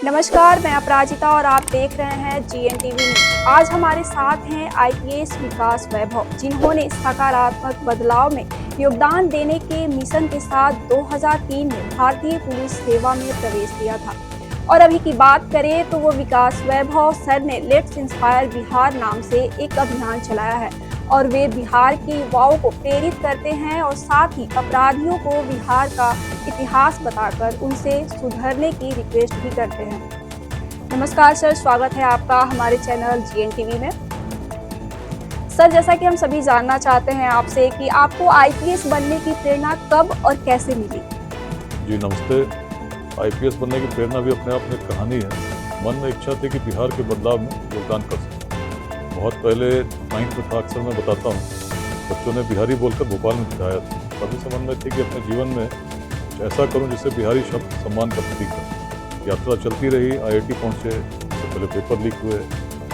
नमस्कार, मैं अपराजिता और आप देख रहे हैं GNTV न्यूज। आज हमारे साथ हैं IPS विकास वैभव, जिन्होंने सकारात्मक बदलाव में योगदान देने के मिशन के साथ 2003 में भारतीय पुलिस सेवा में प्रवेश किया था। और अभी की बात करें तो वो विकास वैभव सर ने लेट्स इंस्पायर बिहार नाम से एक अभियान चलाया है और वे बिहार के युवाओं को प्रेरित करते हैं और साथ ही अपराधियों को बिहार का इतिहास बताकर उनसे सुधरने की रिक्वेस्ट भी करते हैं। नमस्कार सर, स्वागत है आपका हमारे चैनल GNTV में। सर, जैसा कि हम सभी जानना चाहते हैं आपसे कि आपको IPS बनने की प्रेरणा कब और कैसे मिली? जी नमस्ते। IPS बनने की प्रेरणा भी अपने आप में एक कहानी है। मन में इच्छा थी कि बिहार के बदलाव में योगदान कर सकूं। बहुत पहले 9th में था, अक्सर मैं बताता हूँ, बच्चों ने बिहारी बोलकर भोपाल में सिखाया था। तभी से मन में थी कि अपने जीवन में कुछ ऐसा करूँ जिससे बिहारी शब्द सम्मान का प्रतीक हो। यात्रा चलती रही, IIT पहुँचे, उससे पहले पेपर लीक हुए,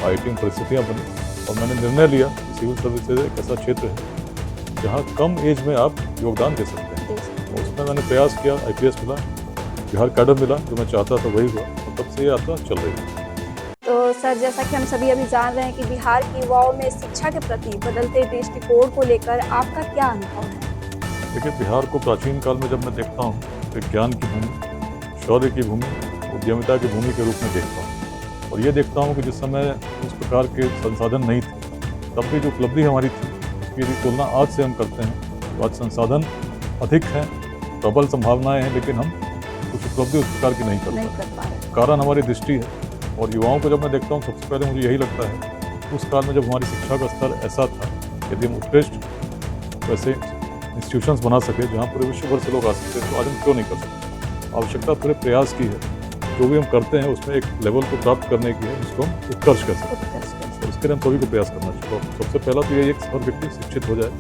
IIT में परिस्थितियाँ बनी और मैंने निर्णय लिया कि सिविल सर्विसेज एक ऐसा क्षेत्र है जहाँ कम एज में आप योगदान दे सकते हैं। और उसमें मैंने प्रयास किया, IPS मिला, बिहार कैडर मिला, जो मैं चाहता था वही हुआ और तब से ये यात्रा चल रही है। तो सर, जैसा कि हम सभी अभी जान रहे हैं कि बिहार के युवाओं में शिक्षा के प्रति बदलते दृष्टिकोण को लेकर आपका क्या अनुभव है? देखिए, बिहार को प्राचीन काल में जब मैं देखता हूँ तो ज्ञान की भूमि, शौर्य की भूमि, उद्यमिता की भूमि के रूप में देखता हूँ। और ये देखता हूँ कि जिस समय उस प्रकार के संसाधन नहीं थे, तब भी जो उपलब्धि हमारी थी उसकी यदि तुलना आज से हम करते हैं तो आज संसाधन अधिक हैं, प्रबल संभावनाएं हैं, लेकिन हम कुछ उपलब्धि उस प्रकार की नहीं कर पा रहे। कारण हमारी दृष्टि है। और युवाओं को जब मैं देखता हूँ, सबसे पहले मुझे यही लगता है उस काल में जब हमारी शिक्षा का स्तर ऐसा था, यदि हम उत्कृष्ट वैसे इंस्टीट्यूशंस बना सके जहाँ पूरे विश्व भर से लोग आ सकते हैं, तो आज हम क्यों नहीं कर सकते। आवश्यकता पूरे प्रयास की है, जो भी हम करते हैं उसमें एक लेवल को प्राप्त करने की है जिसको हम उत्कर्ष कर सकते हैं। और इसके लिए हम सभी को प्रयास करना चाहिए। तो सबसे पहला तो यही है कि हर व्यक्ति शिक्षित हो जाए,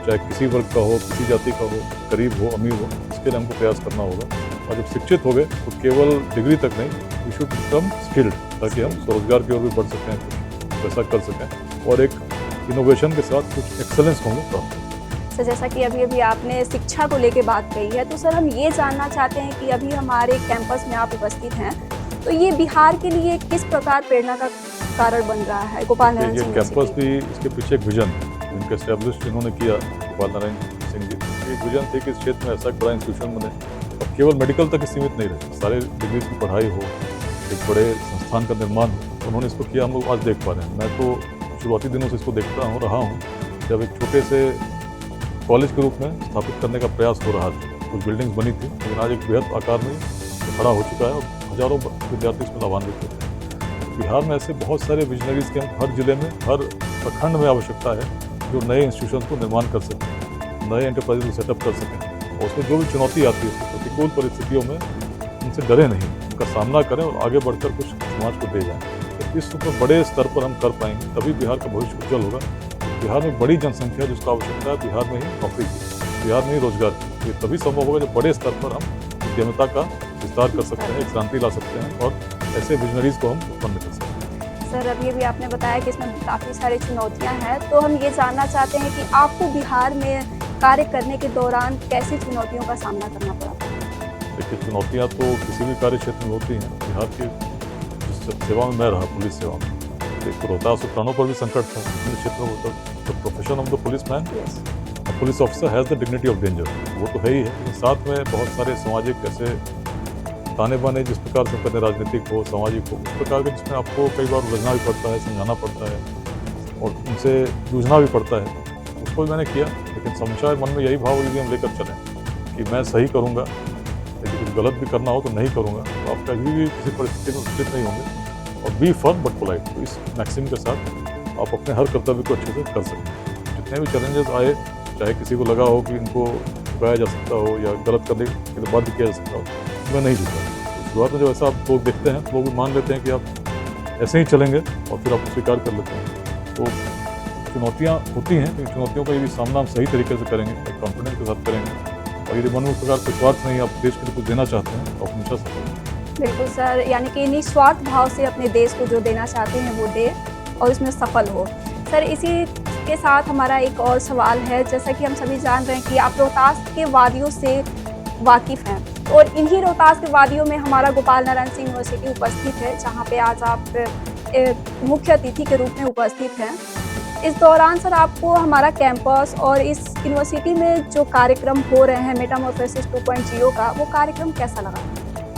चाहे किसी वर्ग का हो, किसी जाति का हो, गरीब हो, अमीर हो, इसके लिए हमको प्रयास करना होगा। और जब शिक्षित हो गए तो केवल डिग्री तक नहीं, वी शुड बिकम स्किल्ड, ताकि हम स्वरोजगार की ओर भी बढ़ सकें, कुछ पैसा कर सकें और एक इनोवेशन के साथ कुछ एक्सेलेंस को हम प्राप्त करें। सर, जैसा कि अभी आपने शिक्षा को लेकर बात कही है, तो सर हम ये जानना चाहते हैं कि अभी हमारे कैंपस में आप उपस्थित हैं, तो ये बिहार के लिए किस प्रकार प्रेरणा का कारण बन रहा है? गोपाल नारायण ये सिंह कैंपस भी, इसके पीछे एक विजन जिनके एस्टेब्लिश जिन्होंने किया, गोपाल नारायण सिंह जी, एक विजन थी कि इस क्षेत्र में ऐसा एक बड़ा इंस्टीट्यूशन बने और केवल मेडिकल तक ही सीमित नहीं रहे, सारे डिग्रीज की पढ़ाई हो, एक बड़े संस्थान का निर्माण हो। उन्होंने इसको किया, हम लोग आज देख पा रहे हैं। मैं तो शुरुआती दिनों से इसको देखता हूँ रहा हूँ, जब एक छोटे से कॉलेज के रूप में स्थापित करने का प्रयास हो रहा था। कुछ बिल्डिंग्स बनी थी, लेकिन आज एक बृहद आकार में खड़ा हो चुका है और हजारों विद्यार्थी इसमें लाभान्वित होते हैं। बिहार में ऐसे बहुत सारे विजनरीज के हर जिले में, हर प्रखंड में आवश्यकता है जो नए इंस्टीट्यूशन को निर्माण कर सकें, नए एंटरप्राइज को सेटअप कर सकें और उसमें जो भी चुनौती आती है प्रतिकूल परिस्थितियों में उनसे डरे नहीं, उनका सामना करें और आगे बढ़कर कुछ समाज को दे जाएं। तो इस पर बड़े स्तर पर हम कर पाएंगे, तभी बिहार का भविष्य उज्जवल होगा। बिहार में बड़ी जनसंख्या है जिसको आवश्यकता है बिहार में ही नौकरी की, बिहार में ही रोजगार की। ये तभी संभव होगा जब बड़े स्तर पर हम उद्यमिता का विस्तार कर सकते हैं, एक क्रांति ला सकते हैं और ऐसे विजनरीज को हम उत्पन्न कर सकते हैं। सर, अभी भी आपने बताया कि इसमें काफ़ी सारी चुनौतियां हैं, तो हम ये जानना चाहते हैं कि आपको बिहार में कार्य करने के दौरान कैसी चुनौतियों का सामना करना पड़ा? देखिए, चुनौतियाँ तो किसी भी कार्य क्षेत्र में होती हैं। बिहार की जिस सेवा में मैं रहा, पुलिस सेवा में, तो रोहतास और प्राणों पर भी संकट था पुलिस क्षेत्र में। The profession of the police man, police officer has the dignity of danger, वो तो है ही है, लेकिन साथ में बहुत सारे सामाजिक ऐसे ताने बाने जिस प्रकार से करने, राजनीतिक हो, सामाजिक हो, उस प्रकार के जिसमें आपको कई बार उलझना भी पड़ता है, समझाना पड़ता है और उनसे जूझना भी पड़ता है। उसको भी मैंने किया, लेकिन हमेशा मन में यही भाव यदि हम लेकर चलें कि मैं सही करूँगा, लेकिन कुछ गलत भी करना हो तो नहीं करूँगा, तो आप कभी भी किसी परिस्थिति में उपस्थित नहीं होंगे। और बी फर्म बट पोलाइट, तो इस मैक्सिम के साथ आप अपने हर कर्तव्य को अच्छे से कर सकते हैं। जितने भी चैलेंजेस आए, चाहे किसी को लगा हो कि इनको झुकाया जा सकता हो या गलत करने के लिए बाध्य किया जा सकता हो, मैं नहीं झुका। तो शुरुआत में जब ऐसा आप लोग देखते हैं तो लोग भी मान लेते हैं कि आप ऐसे ही चलेंगे और फिर आप स्वीकार कर लेते हैं। तो चुनौतियाँ होती हैं, लेकिन चुनौतियों का यदि सामना हम सही तरीके से करेंगे, एक कॉन्फिडेंस के साथ करेंगे और यदि मन में उस प्रकार के स्वार्थ नहीं, आप देश के लिए कुछ देना चाहते हैं तो आप हमेशा सफल हैं। बिल्कुल सर, यानी कि निस्वार्थ भाव से अपने देश को जो देना चाहते हैं वो दे और उसमें सफल हो। सर, इसी के साथ हमारा एक और सवाल है, जैसा कि हम सभी जान रहे हैं कि आप रोहतास के वादियों से वाकिफ़ हैं, और इन्हीं रोहतास के वादियों में हमारा गोपाल नारायण सिंह यूनिवर्सिटी उपस्थित है, जहाँ पे आज आप मुख्य अतिथि के रूप में उपस्थित हैं। इस दौरान सर आपको हमारा कैंपस और इस यूनिवर्सिटी में जो कार्यक्रम हो रहे हैं मेटामॉर्फोसिस 2.0 का, वो कार्यक्रम कैसा लगा?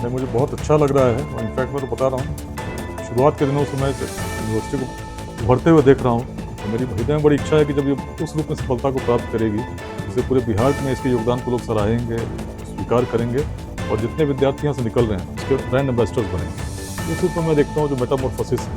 नहीं, मुझे बहुत अच्छा लग रहा है और इनफैक्ट मैं तो बता रहा हूँ, शुरुआत के दिनों से मैं यूनिवर्सिटी को उभरते हुए देख रहा हूँ। तो मेरी हृदय में बड़ी इच्छा है कि जब ये उस रूप में सफलता को प्राप्त करेगी, जिससे पूरे बिहार में इसके योगदान को लोग सराहेंगे, स्वीकार करेंगे और जितने विद्यार्थी यहाँ से निकल रहे हैं उसके ब्रांड एम्बेसडर्स बनेंगे। उस रूप में मैं देखता हूँ जो मेटामॉर्फोसिस,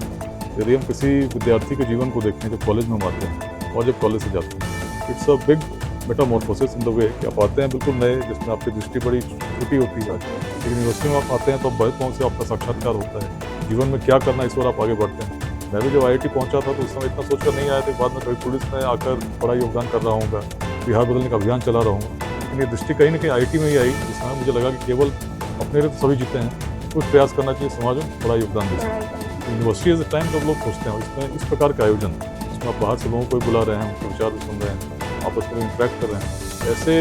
यदि हम किसी विद्यार्थी के जीवन को देखते हैं जब कॉलेज में हम आते हैं और जब कॉलेज से जाते हैं, it's a big Metamorphosis in the way कि आप आते हैं बिल्कुल नए, जिसमें आपकी दृष्टि बड़ी छोटी होती है, लेकिन यूनिवर्सिटी में आप आते हैं तो बहुत से आपका साक्षात्कार होता है, जीवन में क्या करना इस बार आप आगे बढ़ते हैं। मैं भी जब IIT पहुंचा था तो उस समय इतना सोचकर नहीं आया था, बाद में कभी पुलिस में आकर बड़ा योगदान कर रहा हूँगा, बिहार बदलने का अभियान चला रहा हूँ। लेकिन ये दृष्टि कहीं ना कहीं IIT में ही आई, जिसमें मुझे लगा कि केवल अपने लिए तो सभी जीते हैं, कुछ प्रयास करना चाहिए, समाज में बड़ा योगदान दे सकते। यूनिवर्सिटी एज ए टाइम जब लोग सोचते हैं इसमें इस प्रकार का आयोजन, जिसमें आप बाहर से लोगों को बुला रहे हैं, उनके विचार भी सुन रहे हैं, आपस में इंटरेक्ट कर रहे हैं, ऐसे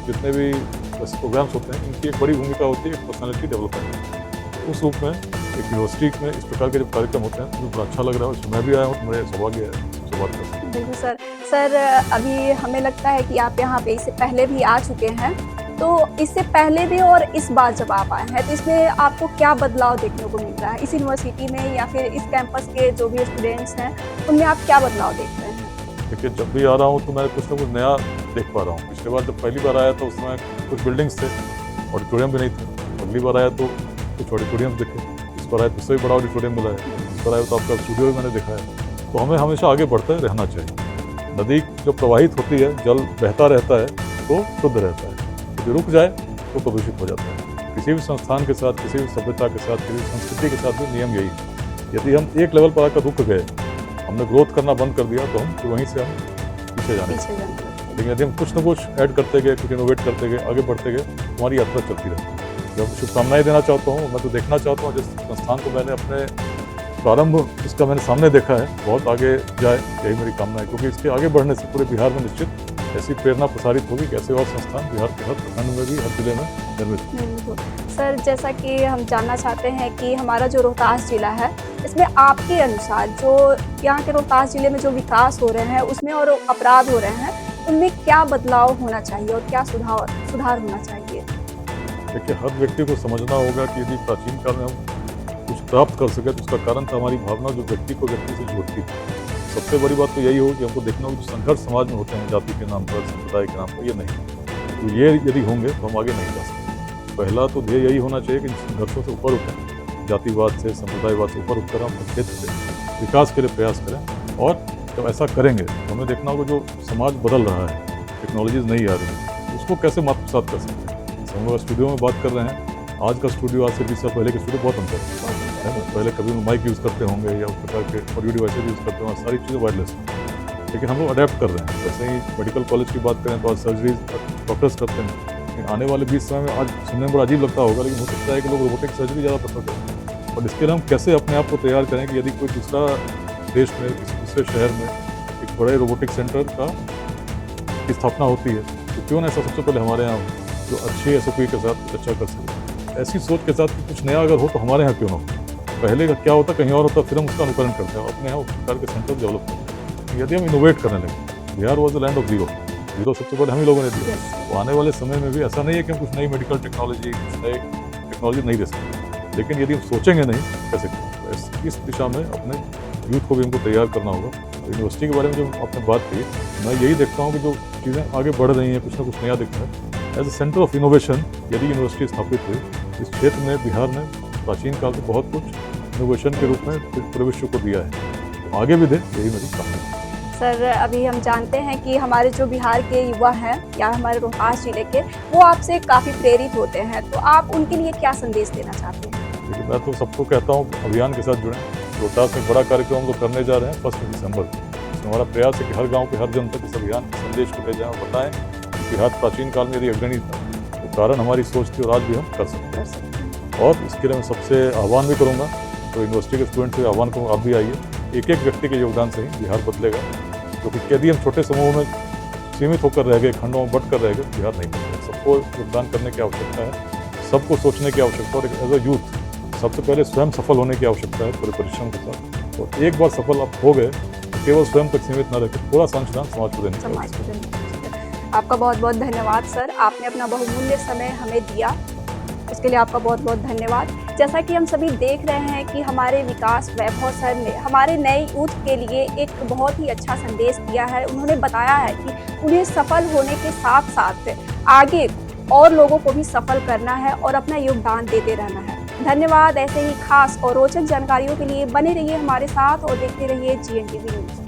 जितने भी ऐसे प्रोग्राम्स होते हैं, इनकी एक बड़ी भूमिका होती है पर्सनैलिटी डेवलपमेंट। उस रूप में एक यूनिवर्सिटी में इस प्रकार के जब कार्यक्रम होते हैं मुझे बड़ा अच्छा लग रहा है, उसमें मैं भी आया हूँ तो मेरा सौभाग्य है उससे बात कर सकते। बिल्कुल सर, अभी हमें लगता है कि आप यहाँ पे इससे पहले भी आ चुके हैं, तो इससे पहले भी और इस बार जब आप आए हैं तो इसमें आपको क्या बदलाव देखने को मिल रहा है इस यूनिवर्सिटी में, या फिर इस कैंपस के जो भी स्टूडेंट्स हैं उनमें आप क्या बदलाव देख रहे हैं? देखिए, जब भी आ रहा हूँ तो मैं कुछ ना कुछ नया देख पा रहा हूँ। पिछले बार जब पहली बार आया तो उस समय कुछ बिल्डिंग्स थे, ऑडिटोरियम भी नहीं थे। अगली बार आया तो कुछ ऑडिटोरियम दिखे, इस बार आया तो उससे भी बड़ा ऑडिटोरियम मिला है, इस बार आया तो आपका स्टूडियो भी मैंने देखा है। तो हमें हमेशा आगे बढ़ते रहना चाहिए। नदी जो प्रवाहित होती है, जल बहता रहता है तो शुद्ध रहता है, यदि रुक जाए तो प्रदूषित हो जाता है। किसी भी संस्थान के साथ, किसी भी सभ्यता के साथ, किसी भी संस्कृति के साथ भी नियम यही है। यदि हम एक लेवल पर आकर रुक गए, हमने ग्रोथ करना बंद कर दिया, तो हम फिर वहीं से हम पीछे जाने लगे। लेकिन यदि हम कुछ ना कुछ ऐड करते गए, कुछ इनोवेट करते गए, आगे बढ़ते गए, हमारी यात्रा चलती रहती है। जब शुभकामनाएं देना चाहता हूँ, मैं तो देखना चाहता हूँ जिस संस्थान को मैंने अपने प्रारंभ इसका मैंने सामने देखा है, बहुत आगे जाए, यही मेरी कामना है। क्योंकि इसके आगे बढ़ने से पूरे बिहार में निश्चित ऐसी प्रेरणा प्रसारित होगी कि ऐसे और संस्थान बिहार के हर प्रखंड में भी, हर जिले में निर्मित। सर, जैसा कि हम जानना चाहते हैं कि हमारा जो रोहतास जिला है, इसमें आपके अनुसार जो यहाँ के रोहतास जिले में जो विकास हो रहे हैं उसमें और अपराध हो रहे हैं, उनमें क्या बदलाव होना चाहिए और क्या सुधार होना चाहिए? देखिए, हर व्यक्ति को समझना होगा कि यदि प्राचीन काल में हम कुछ प्राप्त कर सके तो उसका कारण था हमारी भावना जो व्यक्ति को व्यक्ति से जोड़ती थी। सबसे बड़ी बात तो यही हो कि हमको देखना हो कि संघर्ष समाज में होते हैं जाति के नाम पर, संप्रदाय के नाम पर, ये नहीं। तो ये यदि होंगे तो हम आगे नहीं जा सकते। पहला तो ध्येय यही होना चाहिए कि इन संघर्षों से ऊपर उठें, जातिवाद से, संप्रदायवाद से ऊपर उठकर हम अपने क्षेत्र से विकास के लिए प्रयास करें। और जब ऐसा करेंगे तो हमें देखना होगा जो समाज बदल रहा है, टेक्नोलॉजीज नहीं आ रही है, उसको कैसे आत्मसात कर सकते हैं। हम लोग स्टूडियो में बात कर रहे हैं, आज का स्टूडियो आज से 20 साल पहले के स्टूडियो बहुत अंतर है ना। पहले कभी माइक यूज़ करते होंगे या उस प्रकार के ऑडियो डिवाइसेज यूज़ करते होंगे, सारी चीज़ें वायरलेस हैं, लेकिन हम लोग अडेप्ट कर रहे हैं। जैसे ही मेडिकल कॉलेज की बात करें तो आज सर्जरीज डॉक्टर्स करते हैं। आने वाले 20 समय में आज सुनने में बड़ा अजीब लगता होगा, लेकिन हो सकता है कि लोग रोबोटिक सर्जरी ज़्यादा प्रेफर करें। और इसके लिए हम कैसे अपने आप को तैयार करें कि यदि कोई दूसरा देश में, किसी दूसरे शहर में एक बड़े रोबोटिक सेंटर की स्थापना होती है, तो क्यों ना ऐसा सबसे पहले हमारे यहाँ जो अच्छी SOP के साथ कुछ अच्छा कर सके। ऐसी सोच के साथ कि कुछ नया अगर हो तो हमारे यहाँ क्यों ना हो। पहले का क्या होता कहीं और होता, फिर हम उसका अनुकरण करते हैं, अपने यहाँ उस प्रकार के सेंटर डेवलप करते हैं। यदि हम इनोवेट करने लगे, Bihar was the land of zero सबसे पहले हम ही लोगों ने दिया। तो आने वाले समय में भी ऐसा नहीं है कि हम कुछ नई मेडिकल टेक्नोलॉजी, कुछ नई टेक्नोलॉजी नहीं दे सकते, लेकिन यदि हम सोचेंगे नहीं कैसे करें, तो इस दिशा में अपने यूथ को भी हमको तैयार करना होगा। तो यूनिवर्सिटी के बारे में जो आपने बात की, मैं यही देखता हूँ कि जो चीज़ें आगे बढ़ रही हैं, कुछ ना कुछ नया दिख रहा है। As a centre of innovation यदि यूनिवर्सिटी स्थापित हुई, इस क्षेत्र में बिहार ने प्राचीन काल से बहुत कुछ इनोवेशन के रूप में पूरे विश्व को दिया है, तो आगे भी दे, यही मेरी कामना है। सर, अभी हम जानते हैं कि हमारे जो बिहार के युवा हैं या हमारे रोहतास जिले के, वो आपसे काफ़ी प्रेरित होते हैं, तो आप उनके लिए क्या संदेश देना चाहते हैं? लेकिन मैं तो सबको कहता हूँ अभियान के साथ जुड़ें। रोहतास में बड़ा कार्यक्रम हम लोग करने जा रहे हैं 1 दिसंबर को। इसमें हमारा प्रयास है कि हर गाँव के हर जन तक इस अभियान के संदेश को ले जाएं और बताएं कि बिहार प्राचीन काल में यदि अग्रणी था, तो कारण हमारी सोच थी और आज भी हम कर सकते हैं। और इसके लिए मैं सबसे आह्वान भी करूँगा, तो यूनिवर्सिटी के स्टूडेंट से आह्वान करूँगा, आप भी आइए। एक एक व्यक्ति के योगदान से ही बिहार बदलेगा, क्योंकि यदि हम छोटे समूह में सीमित होकर रह गए, खंडों में बट कर रह गए, बिहार नहीं बदलेगा। सबको योगदान करने की आवश्यकता है। सबको सोचने की आवश्यकता है और एज अ यूथ सबसे पहले स्वयं सफल होने की आवश्यकता है पूरे परिश्रम के साथ। और एक बार सफल आप हो गए तो केवल स्वयं तक सीमित न रहकर पूरा संविधान समाज को देने की समाज आवश्यकता है। को देने। आपका बहुत बहुत धन्यवाद सर, आपने अपना बहुमूल्य समय हमें दिया, इसके लिए आपका बहुत बहुत धन्यवाद। जैसा कि हम सभी देख रहे हैं कि हमारे विकास वैभव सर ने हमारे नए यूथ के लिए एक बहुत ही अच्छा संदेश दिया है। उन्होंने बताया है कि उन्हें सफल होने के साथ साथ आगे और लोगों को भी सफल करना है और अपना योगदान देते रहना है। धन्यवाद। ऐसे ही खास और रोचक जानकारियों के लिए बने रहिए हमारे साथ और देखते रहिए GNTV न्यूज़।